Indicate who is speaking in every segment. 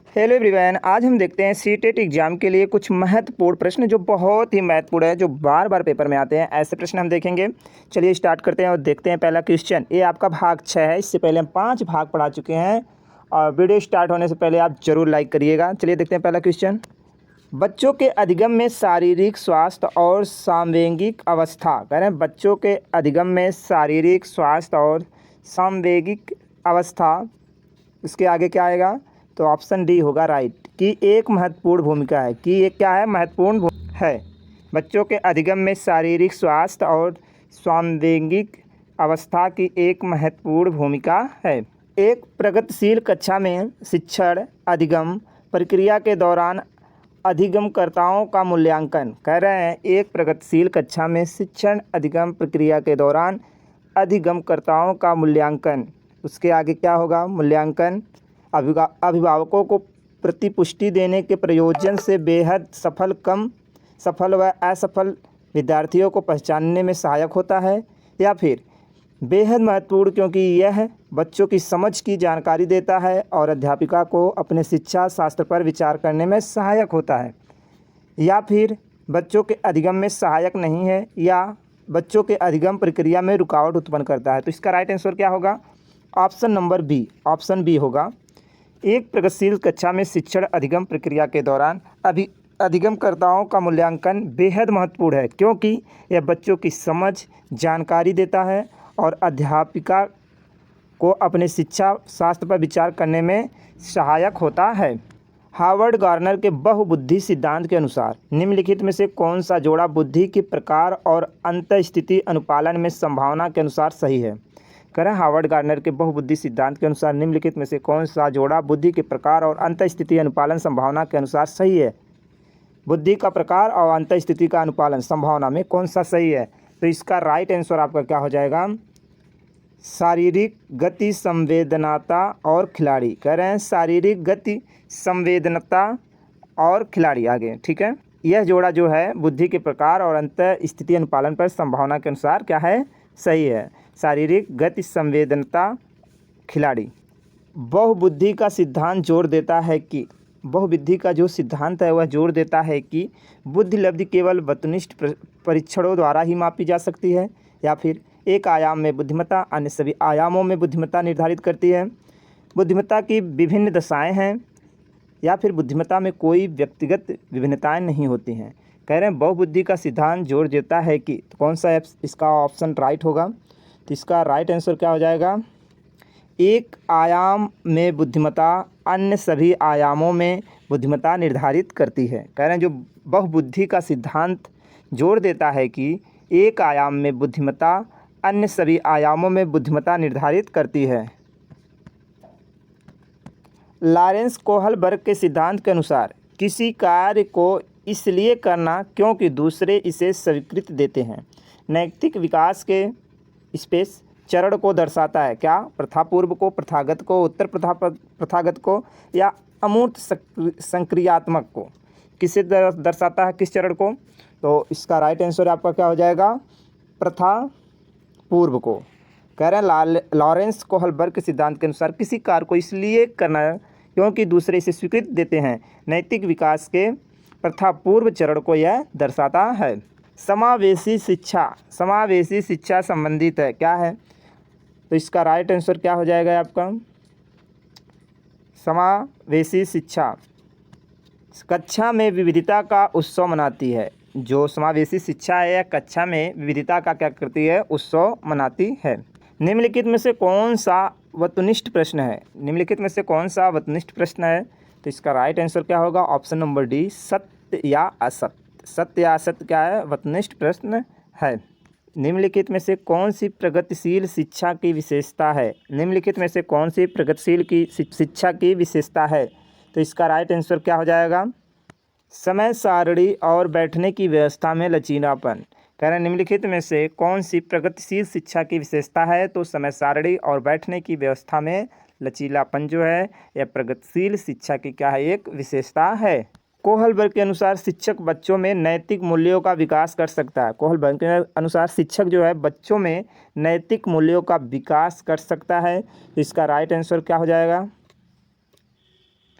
Speaker 1: Hello everyone, आज हम देखते हैं सीटेट एग्जाम के लिए कुछ महत्वपूर्ण प्रश्न जो बहुत ही महत्वपूर्ण है, जो बार बार पेपर में आते हैं। ऐसे प्रश्न हम देखेंगे। चलिए स्टार्ट करते हैं और देखते हैं पहला क्वेश्चन। ये आपका भाग 6 है। इससे पहले हम 5 भाग पढ़ा चुके हैं और वीडियो स्टार्ट होने से पहले आप जरूर लाइक करिएगा। चलिए देखते हैं पहला क्वेश्चन। बच्चों के अधिगम में शारीरिक स्वास्थ्य और सांवेगिक अवस्था। कह रहे हैं बच्चों के अधिगम में शारीरिक स्वास्थ्य और सांवेगिक अवस्था, इसके आगे क्या आएगा? तो ऑप्शन डी होगा राइट, कि एक महत्वपूर्ण भूमिका है। कि ये क्या है? महत्वपूर्ण है। बच्चों के अधिगम में शारीरिक स्वास्थ्य और सांवेगिक अवस्था की एक महत्वपूर्ण भूमिका है। एक प्रगतिशील कक्षा में शिक्षण अधिगम प्रक्रिया के दौरान अधिगमकर्ताओं का मूल्यांकन। कह रहे हैं एक प्रगतिशील कक्षा में शिक्षण अधिगम प्रक्रिया के दौरान अधिगमकर्ताओं का मूल्यांकन। उसके आगे क्या होगा? मूल्यांकन अभिभावकों को प्रतिपुष्टि देने के प्रयोजन से बेहद सफल, कम सफल व असफल विद्यार्थियों को पहचानने में सहायक होता है। या फिर बेहद महत्वपूर्ण, क्योंकि यह बच्चों की समझ की जानकारी देता है और अध्यापिका को अपने शिक्षा शास्त्र पर विचार करने में सहायक होता है। या फिर बच्चों के अधिगम में सहायक नहीं है या बच्चों के अधिगम प्रक्रिया में रुकावट उत्पन्न करता है। तो इसका राइट आंसर क्या होगा? Option number B, option B होगा। एक प्रगतिशील कक्षा में शिक्षण अधिगम प्रक्रिया के दौरान अधिगमकर्ताओं का मूल्यांकन बेहद महत्वपूर्ण है, क्योंकि यह बच्चों की समझ जानकारी देता है और अध्यापिका को अपने शिक्षा शास्त्र पर विचार करने में सहायक होता है। हार्वर्ड गार्नर के बहुबुद्धि सिद्धांत के अनुसार निम्नलिखित में से कौन सा जोड़ा बुद्धि के प्रकार और अंतःस्थिति अनुपालन में संभावना के अनुसार सही है? करें हार्वर्ड गार्नर के बहुबुद्धि सिद्धांत के अनुसार निम्नलिखित में से कौन सा जोड़ा बुद्धि के प्रकार और अंतःस्थिति अनुपालन संभावना के अनुसार सही है? बुद्धि का प्रकार और अंतःस्थिति का अनुपालन संभावना में कौन सा सही है? तो इसका राइट आंसर आपका क्या हो जाएगा? शारीरिक गति संवेदनता और खिलाड़ी। कह रहे हैं शारीरिक गति संवेदनता और खिलाड़ी आगे, ठीक है। यह जोड़ा जो है बुद्धि के प्रकार और अंतःस्थिति अनुपालन पर संभावना के अनुसार क्या है? सही है। शारीरिक गति संवेदनता खिलाड़ी। बहुबुद्धि का सिद्धांत जोर देता है कि बहुबुद्धि का जो सिद्धांत है वह जोर देता है कि बुद्धि लब्धि केवल वस्तुनिष्ठ परीक्षणों द्वारा ही मापी जा सकती है। या फिर एक आयाम में बुद्धिमत्ता अन्य सभी आयामों में बुद्धिमत्ता निर्धारित करती है। बुद्धिमत्ता की विभिन्न दशाएं हैं। या फिर बुद्धिमत्ता में कोई व्यक्तिगत विभिन्नताएं नहीं होती हैं। कह रहे हैं बहुबुद्धि का सिद्धांत जोर देता है कि, तो कौन सा इसका ऑप्शन राइट होगा? तो इसका राइट आंसर क्या हो जाएगा? एक आयाम में बुद्धिमत्ता अन्य सभी आयामों में बुद्धिमत्ता निर्धारित करती है। कह रहे हैं जो बहुबुद्धि का सिद्धांत जोर देता है कि एक आयाम में बुद्धिमत्ता अन्य सभी आयामों में बुद्धिमत्ता निर्धारित करती है। लॉरेंस कोहलबर्ग के सिद्धांत के अनुसार किसी कार्य को इसलिए करना क्योंकि दूसरे इसे स्वीकृति देते हैं नैतिक विकास के स्पेस चरण को दर्शाता है। क्या? प्रथापूर्व को, प्रथागत को, उत्तर प्रथागत को या अमूर्त संक्रियात्मक को? किसे दर्शाता है, किस चरण को? तो इसका राइट आंसर आपका क्या हो जाएगा? प्रथा पूर्व को। कह रहे हैं लॉरेंस कोहलबर्ग के सिद्धांत के अनुसार किसी कार्य को इसलिए करना क्योंकि दूसरे इसे स्वीकृति देते हैं नैतिक विकास के प्रथा पूर्व चरण को यह दर्शाता है। समावेशी शिक्षा संबंधित है, क्या है? तो इसका राइट आंसर क्या हो जाएगा आपका? समावेशी शिक्षा कक्षा में विविधता का उत्सव मनाती है। जो समावेशी शिक्षा है कक्षा में विविधता का क्या करती है? उत्सव मनाती है। निम्नलिखित में से कौन सा वस्तुनिष्ठ प्रश्न है? निम्नलिखित में से कौन सा वस्तुनिष्ठ प्रश्न है? तो इसका राइट आंसर क्या होगा? ऑप्शन नंबर डी, सत्य या असत्य। सत्य या असत्य क्या है? वस्तुनिष्ठ प्रश्न है। निम्नलिखित में से कौन सी प्रगतिशील शिक्षा की विशेषता है? निम्नलिखित में से कौन सी प्रगतिशील की शिक्षा की विशेषता है? तो इसका राइट आंसर क्या हो जाएगा? समय सारणी और बैठने की व्यवस्था में लचीलापन। कह रहे हैं निम्नलिखित में से कौन सी प्रगतिशील शिक्षा की विशेषता है? तो समय सारणी और बैठने की व्यवस्था में लचीलापन जो है यह प्रगतिशील शिक्षा की क्या है? एक विशेषता है। कोहलबर्ग के अनुसार शिक्षक बच्चों में नैतिक मूल्यों का विकास कर सकता है। कोहलबर्ग के अनुसार शिक्षक जो है बच्चों में नैतिक मूल्यों का विकास कर सकता है। तो इसका राइट आंसर क्या हो जाएगा?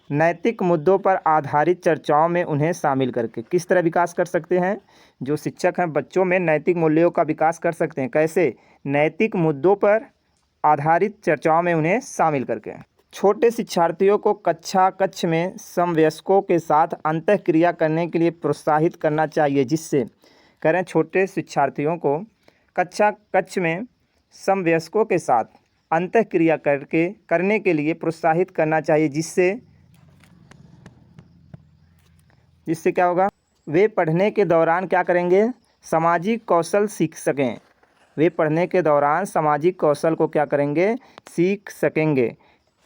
Speaker 1: नैतिक मुद्दों पर आधारित चर्चाओं में उन्हें शामिल करके। किस तरह विकास कर सकते हैं? जो शिक्षक हैं बच्चों में नैतिक मूल्यों का विकास कर सकते हैं। कैसे? नैतिक मुद्दों पर आधारित चर्चाओं में उन्हें शामिल करके। छोटे शिक्षार्थियों को कक्ष में समवयस्कों के साथ अंतःक्रिया करने के लिए प्रोत्साहित करना चाहिए, जिससे करें छोटे शिक्षार्थियों को कक्ष में समवयस्कों के साथ अंतःक्रिया करने के लिए प्रोत्साहित करना चाहिए, जिससे क्या होगा? वे पढ़ने के दौरान क्या करेंगे? सामाजिक कौशल सीख सकें। वे पढ़ने के दौरान सामाजिक कौशल को क्या करेंगे? सीख सकेंगे।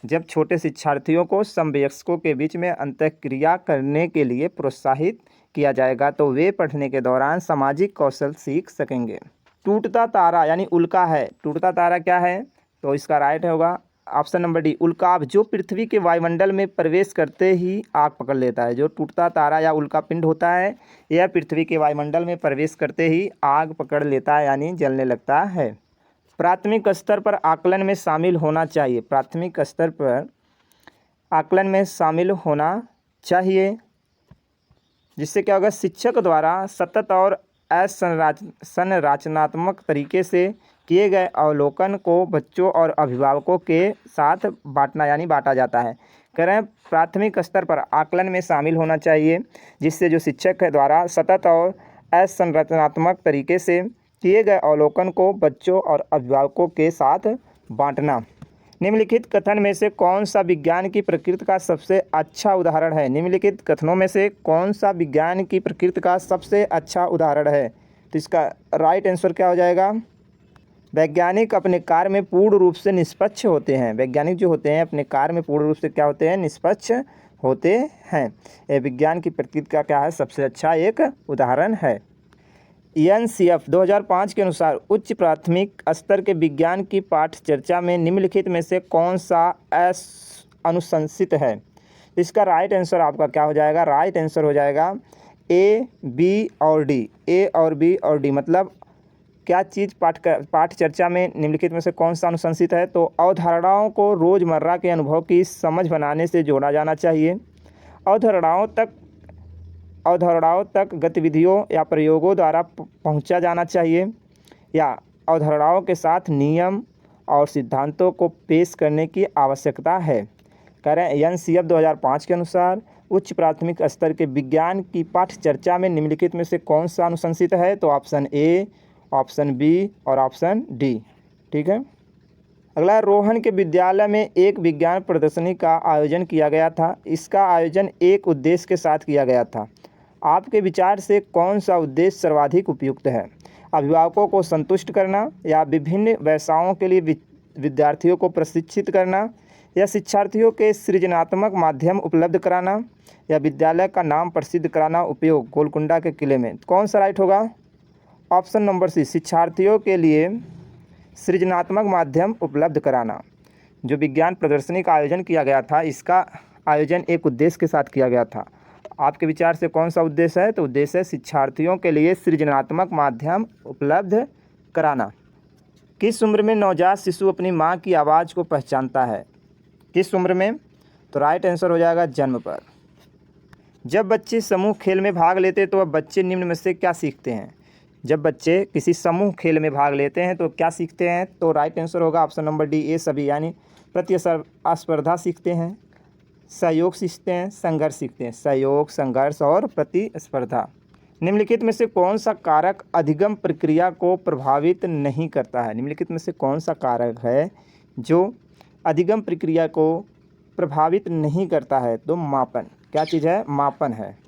Speaker 1: जब छोटे शिक्षार्थियों को समवयस्कों के बीच में अंतःक्रिया करने के लिए प्रोत्साहित किया जाएगा तो वे पढ़ने के दौरान सामाजिक कौशल सीख सकेंगे। टूटता तारा यानी उल्का है। टूटता तारा क्या है? तो इसका राइट होगा ऑप्शन नंबर डी, उल्काभ, जो पृथ्वी के वायुमंडल में प्रवेश करते ही आग पकड़ लेता है। जो टूटता तारा या उल्का पिंड होता है यह पृथ्वी के वायुमंडल में प्रवेश करते ही आग पकड़ लेता है यानी जलने लगता है। प्राथमिक स्तर पर आकलन में शामिल होना चाहिए। प्राथमिक स्तर पर आकलन में शामिल होना चाहिए, जिससे क्या होगा? शिक्षक द्वारा सतत और संरचनात्मक तरीके से किए गए अवलोकन को बच्चों और अभिभावकों के साथ बांटना यानी बांटा जाता है। कह रहे हैं प्राथमिक स्तर पर आकलन में शामिल होना चाहिए, जिससे जो शिक्षक के द्वारा सतत और असंरचनात्मक तरीके से किए गए अवलोकन को बच्चों और अभिभावकों के साथ बांटना। निम्नलिखित कथन में से कौन सा विज्ञान की प्रकृति का सबसे अच्छा उदाहरण है? निम्नलिखित कथनों में से कौन सा विज्ञान की प्रकृति का सबसे अच्छा उदाहरण है? तो इसका राइट आंसर क्या हो जाएगा? वैज्ञानिक अपने कार्य में पूर्ण रूप से निष्पक्ष होते हैं। वैज्ञानिक जो होते हैं अपने कार्य में पूर्ण रूप से क्या होते हैं? निष्पक्ष होते हैं। यह विज्ञान की प्रकृति का क्या है? सबसे अच्छा एक उदाहरण है। एनसीएफ 2005 के अनुसार उच्च प्राथमिक स्तर के विज्ञान की पाठ चर्चा में निम्नलिखित में से कौन सा अनुशंसित है? इसका राइट आंसर आपका क्या हो जाएगा? राइट आंसर हो जाएगा ए, बी और डी। ए और बी और डी मतलब क्या चीज़ पाठ चर्चा में निम्नलिखित में से कौन सा अनुशंसित है? तो अवधारणाओं को रोज़मर्रा के अनुभव की समझ बनाने से जोड़ा जाना चाहिए। अवधारणाओं तक गतिविधियों या प्रयोगों द्वारा पहुंचा जाना चाहिए, या अवधारणाओं के साथ नियम और सिद्धांतों को पेश करने की आवश्यकता है। कह रहे हैं एनसीएफ 2005 के अनुसार उच्च प्राथमिक स्तर के विज्ञान की पाठ चर्चा में निम्नलिखित में से कौन सा अनुशंसित है? तो ऑप्शन ए, ऑप्शन बी और ऑप्शन डी। ठीक है। अगला, रोहन के विद्यालय में एक विज्ञान प्रदर्शनी का आयोजन किया गया था। इसका आयोजन एक उद्देश्य के साथ किया गया था। आपके विचार से कौन सा उद्देश्य सर्वाधिक उपयुक्त है? अभिभावकों को संतुष्ट करना, या विभिन्न व्यवसायों के लिए विद्यार्थियों को प्रशिक्षित करना, या शिक्षार्थियों के सृजनात्मक माध्यम उपलब्ध कराना, या विद्यालय का नाम प्रसिद्ध कराना। उपयोग गोलकुंडा के किले में। कौन सा राइट होगा? ऑप्शन नंबर सी, शिक्षार्थियों के लिए सृजनात्मक माध्यम उपलब्ध कराना। जो विज्ञान प्रदर्शनी का आयोजन किया गया था, इसका आयोजन एक उद्देश्य के साथ किया गया था। आपके विचार से कौन सा उद्देश्य है? तो उद्देश्य है शिक्षार्थियों के लिए सृजनात्मक माध्यम उपलब्ध कराना। किस उम्र में नवजात शिशु अपनी माँ की आवाज़ को पहचानता है? किस उम्र में? तो राइट आंसर हो जाएगा जन्म पर। जब बच्चे समूह खेल में भाग लेते तो बच्चे निम्न में से क्या सीखते हैं? जब बच्चे किसी समूह खेल में भाग लेते हैं तो क्या सीखते हैं? तो राइट आंसर होगा ऑप्शन नंबर डी, ए सभी, यानी प्रतिस्पर्धा सीखते हैं, सहयोग सीखते हैं, संघर्ष सीखते हैं। सहयोग, संघर्ष और प्रतिस्पर्धा। निम्नलिखित में से कौन सा कारक अधिगम प्रक्रिया को प्रभावित नहीं करता है? निम्नलिखित में से कौन सा कारक है जो अधिगम प्रक्रिया को प्रभावित नहीं करता है? तो मापन। क्या चीज़ है? मापन है।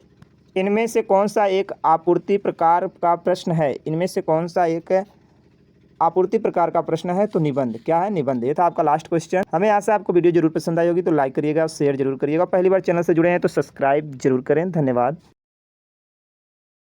Speaker 1: इनमें से कौन सा एक आपूर्ति प्रकार का प्रश्न है? इनमें से कौन सा एक आपूर्ति प्रकार का प्रश्न है? तो निबंध। क्या है? निबंध। ये था आपका लास्ट क्वेश्चन। हमें आशा आपको वीडियो जरूर पसंद आई होगी, तो लाइक करिएगा, शेयर जरूर करिएगा। पहली बार चैनल से जुड़े हैं तो सब्सक्राइब जरूर करें। धन्यवाद।